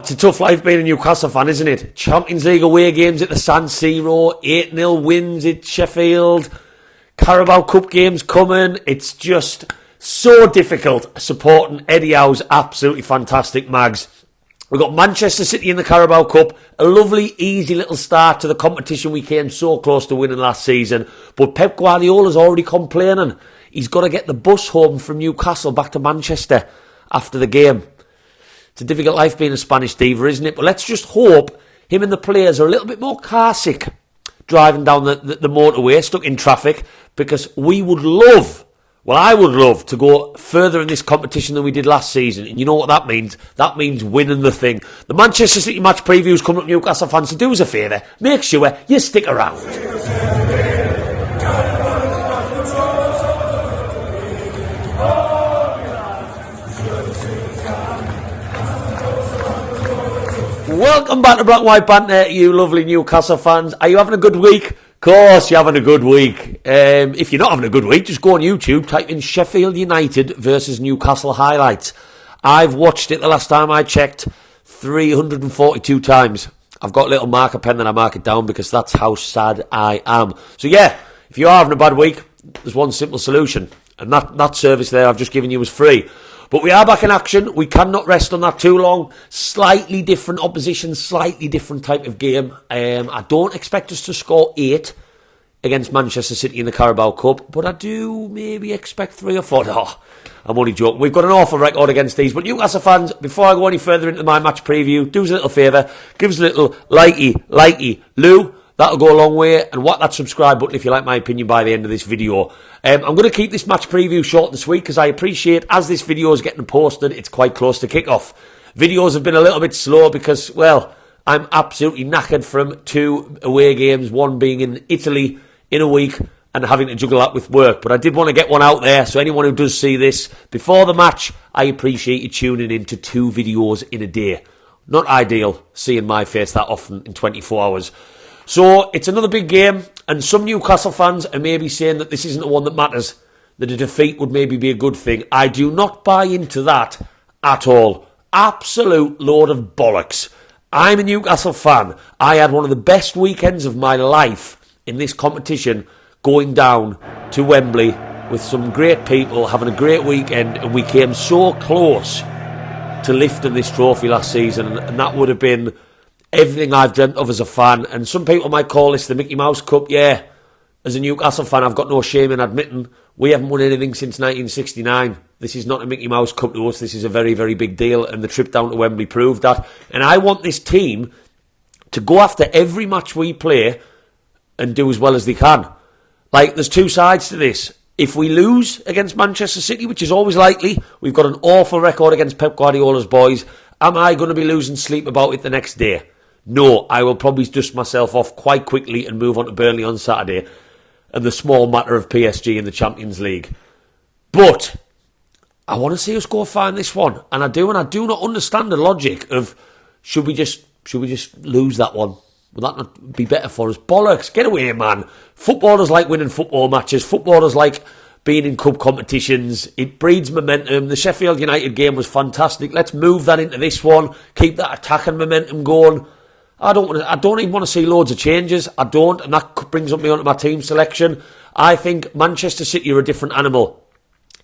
It's a tough life being a Newcastle fan, isn't it? Champions League away games at the San Siro, 8-0 wins at Sheffield, Carabao Cup games coming. It's just so difficult supporting Eddie Howe's absolutely fantastic Mags. We've got Manchester City in the Carabao Cup, a lovely, easy little start to the competition we came so close to winning last season. But Pep Guardiola's already complaining. He's got to get the bus home from Newcastle back to Manchester after the game. It's a difficult life being a Spanish diva, isn't it? But let's just hope him and the players are a little bit more car sick driving down the motorway, stuck in traffic, because we would love, well, I would love to go further in this competition than we did last season. And you know what that means? That means winning the thing. The Manchester City match previews coming up, Newcastle fans, so do us a favour. Make sure you stick around. Welcome back to Black White Banter, you lovely Newcastle fans. Are you having a good week? Of course you're having a good week. If you're not having a good week, just go on YouTube, type in Sheffield United versus Newcastle highlights. I've watched it the last time I checked 342 times. I've got a little marker pen that I mark it down because that's how sad I am. So yeah, if you are having a bad week, there's one simple solution. And that service there I've just given you is free. But we are back in action. We cannot rest on that too long. Slightly different opposition, slightly different type of game. I don't expect us to score 8 against Manchester City in the Carabao Cup, but I do maybe expect 3 or 4. No, I'm only joking. We've got an awful record against these. But Newcastle fans, before I go any further into my match preview, do us a little favour. Give us a little likey, Lou. That'll go a long way. And whack that subscribe button if you like my opinion by the end of this video. I'm going to keep this match preview short and sweet because I appreciate as this video is getting posted, it's quite close to kick-off. Videos have been a little bit slow because, well, I'm absolutely knackered from 2 away games, one being in Italy in a week and having to juggle that with work. But I did want to get one out there, so anyone who does see this before the match, I appreciate you tuning in to 2 videos in a day. Not ideal seeing my face that often in 24 hours. So, it's another big game, and some Newcastle fans are maybe saying that this isn't the one that matters, that a defeat would maybe be a good thing. I do not buy into that at all. Absolute load of bollocks. I'm a Newcastle fan. I had one of the best weekends of my life in this competition, going down to Wembley with some great people, having a great weekend, and we came so close to lifting this trophy last season, and that would have been everything I've dreamt of as a fan. And some people might call this the Mickey Mouse Cup. Yeah, as a Newcastle fan, I've got no shame in admitting we haven't won anything since 1969. This is not a Mickey Mouse Cup to us. This is a very, very big deal, and the trip down to Wembley proved that. And I want this team to go after every match we play and do as well as they can. Like, there's 2 sides to this. If we lose against Manchester City, which is always likely, we've got an awful record against Pep Guardiola's boys. Am I going to be losing sleep about it the next day? No, I will probably dust myself off quite quickly and move on to Burnley on Saturday and the small matter of PSG in the Champions League. But I want to see us go far in this one, and I do not understand the logic of should we just lose that one? Would that not be better for us? Bollocks, get away, man. Footballers like winning football matches. Footballers like being in cup competitions. It breeds momentum. The Sheffield United game was fantastic. Let's move that into this one. Keep that attacking momentum going. I don't even want to see loads of changes. I don't, and that brings up me onto my team selection. I think Manchester City are a different animal.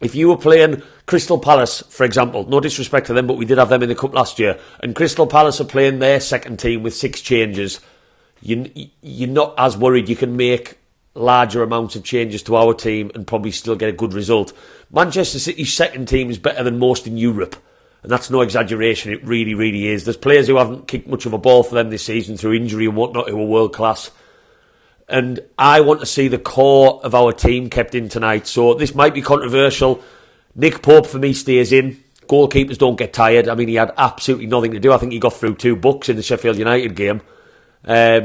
If you were playing Crystal Palace, for example, no disrespect to them, but we did have them in the cup last year, and Crystal Palace are playing their second team with 6 changes, you're not as worried. You can make larger amounts of changes to our team and probably still get a good result. Manchester City's second team is better than most in Europe. And that's no exaggeration, it really, really is. There's players who haven't kicked much of a ball for them this season through injury and whatnot who are world class. And I want to see the core of our team kept in tonight. So this might be controversial. Nick Pope for me stays in. Goalkeepers don't get tired. I mean, he had absolutely nothing to do. I think he got through 2 books in the Sheffield United game. I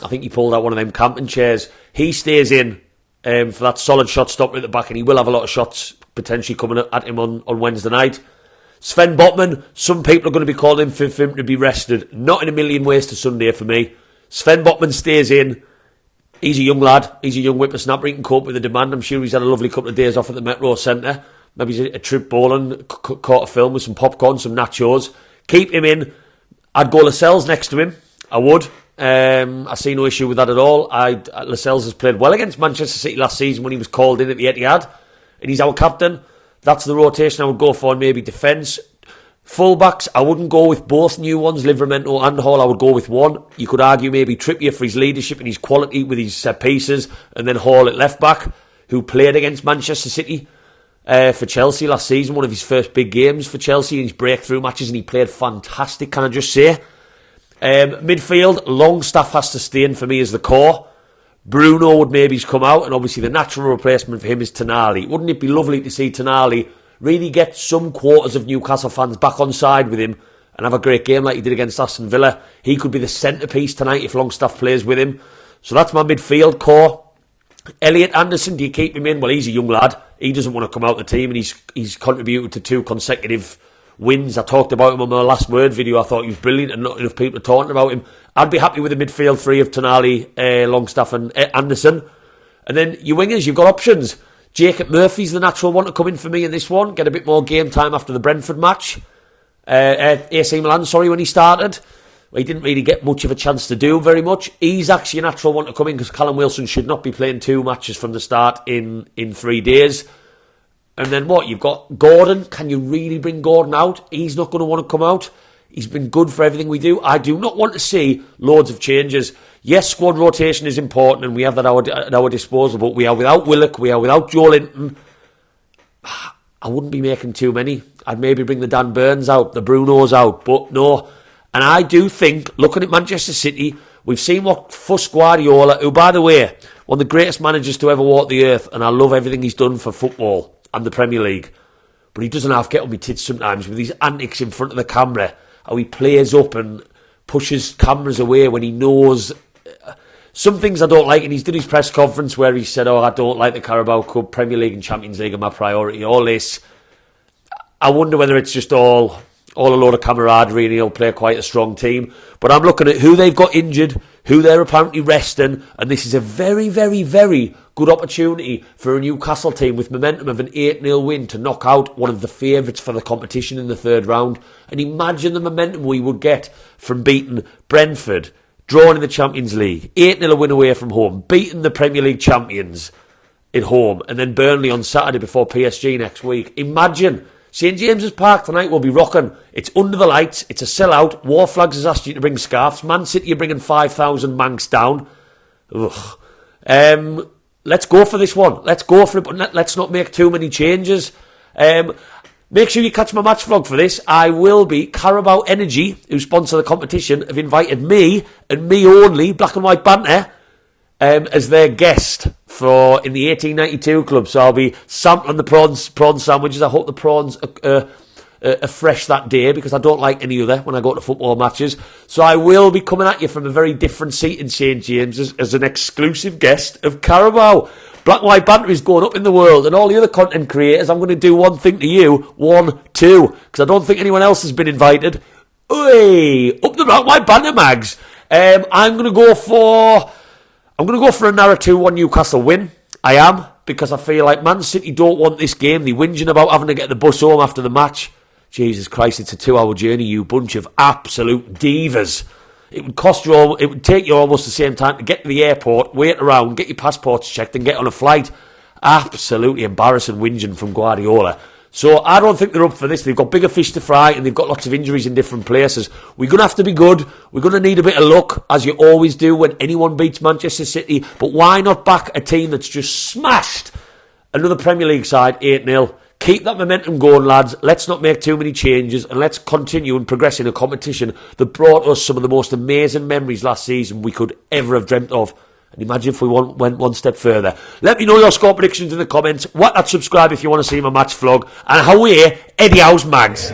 think he pulled out one of them camping chairs. He stays in for that solid shot stopper at the back, and he will have a lot of shots potentially coming at him on Wednesday night. Sven Botman, some people are going to be calling for him to be rested. Not in a million ways to Sunday for me. Sven Botman stays in. He's a young lad. He's a young whippersnapper. He can cope with the demand. I'm sure he's had a lovely couple of days off at the Metro Centre. Maybe a trip bowling, caught a film with some popcorn, some nachos. Keep him in. I'd go Lascelles next to him. I would. I see no issue with that at all. Lascelles has played well against Manchester City last season when he was called in at the Etihad, and he's our captain. That's the rotation I would go for, and maybe defence. Fullbacks, I wouldn't go with both new ones, Livramento and Hall. I would go with one. You could argue maybe Trippier for his leadership and his quality with his set pieces, and then Hall at left back, who played against Manchester City for Chelsea last season, one of his first big games for Chelsea in his breakthrough matches, and he played fantastic, can I just say. Midfield, Longstaff has to stay in for me as the core. Bruno would maybe come out, and obviously the natural replacement for him is Tonali. Wouldn't it be lovely to see Tonali really get some quarters of Newcastle fans back on side with him and have a great game like he did against Aston Villa? He could be the centrepiece tonight if Longstaff plays with him. So that's my midfield core. Elliot Anderson, do you keep him in? Well, he's a young lad. He doesn't want to come out the team, and he's contributed to 2 consecutive wins. I talked about him on my last word video. I thought he was brilliant and not enough people are talking about him. I'd be happy with the midfield 3 of Tonali, Longstaff and Anderson. And then your wingers, you've got options. Jacob Murphy's the natural one to come in for me in this one. Get a bit more game time after the Brentford match. AC Milan, when he started. He didn't really get much of a chance to do very much. He's actually a natural one to come in because Callum Wilson should not be playing 2 matches from the start in 3 days. And then what? You've got Gordon. Can you really bring Gordon out? He's not going to want to come out. He's been good for everything we do. I do not want to see loads of changes. Yes, squad rotation is important and we have that at our disposal, but we are without Willock, we are without Joe Linton. I wouldn't be making too many. I'd maybe bring the Dan Burns out, the Brunos out, but no. And I do think, looking at Manchester City, we've seen what fuss Guardiola, who, by the way, one of the greatest managers to ever walk the earth, and I love everything he's done for football and the Premier League. But he doesn't half get on my tits sometimes with these antics in front of the camera, how he plays up and pushes cameras away when he knows. Some things I don't like, and he's done his press conference where he said, I don't like the Carabao Cup, Premier League and Champions League are my priority, all this. I wonder whether it's just all a load of camaraderie and he'll play quite a strong team. But I'm looking at who they've got injured, who they're apparently resting, and this is a very, very, very good opportunity for a Newcastle team with momentum of an 8-0 win to knock out one of the favourites for the competition in the 3rd round. And imagine the momentum we would get from beating Brentford, drawing in the Champions League, 8-0 win away from home, beating the Premier League champions at home, and then Burnley on Saturday before PSG next week. Imagine. St James's Park tonight will be rocking. It's under the lights. It's a sellout. War Flags has asked you to bring scarves. Man City are bringing 5,000 Manx down. Ugh. Let's go for this one. Let's go for it, but let's not make too many changes. Make sure you catch my match vlog for this. I will be. Carabao Energy, who sponsor the competition, have invited me, and me only, Black and White Banter, as their guest in the 1892 club. So I'll be sampling the prawn sandwiches. I hope the prawns are fresh that day, because I don't like any other when I go to football matches. So I will be coming at you from a very different seat in St James's as an exclusive guest of Carabao. Black and White Banter is going up in the world, and all the other content creators, I'm going to do one thing to you, 1, 2, because I don't think anyone else has been invited. Oi, up the Black and White Banter mags. I'm going to go for a narrow 2-1 Newcastle win. I am, because I feel like Man City don't want this game. They're whinging about having to get the bus home after the match. Jesus Christ, it's a 2-hour journey, you bunch of absolute divas. It would take you almost the same time to get to the airport, wait around, get your passports checked and get on a flight. Absolutely embarrassing whinging from Guardiola. So I don't think they're up for this. They've got bigger fish to fry and they've got lots of injuries in different places. We're going to have to be good. We're going to need a bit of luck, as you always do when anyone beats Manchester City. But why not back a team that's just smashed another Premier League side 8-0? Keep that momentum going, lads. Let's not make too many changes, and let's continue and progress in a competition that brought us some of the most amazing memories last season we could ever have dreamt of. And imagine if we went one step further. Let me know your score predictions in the comments. Whack that subscribe if you want to see my match vlog. And away, Eddie House Mags.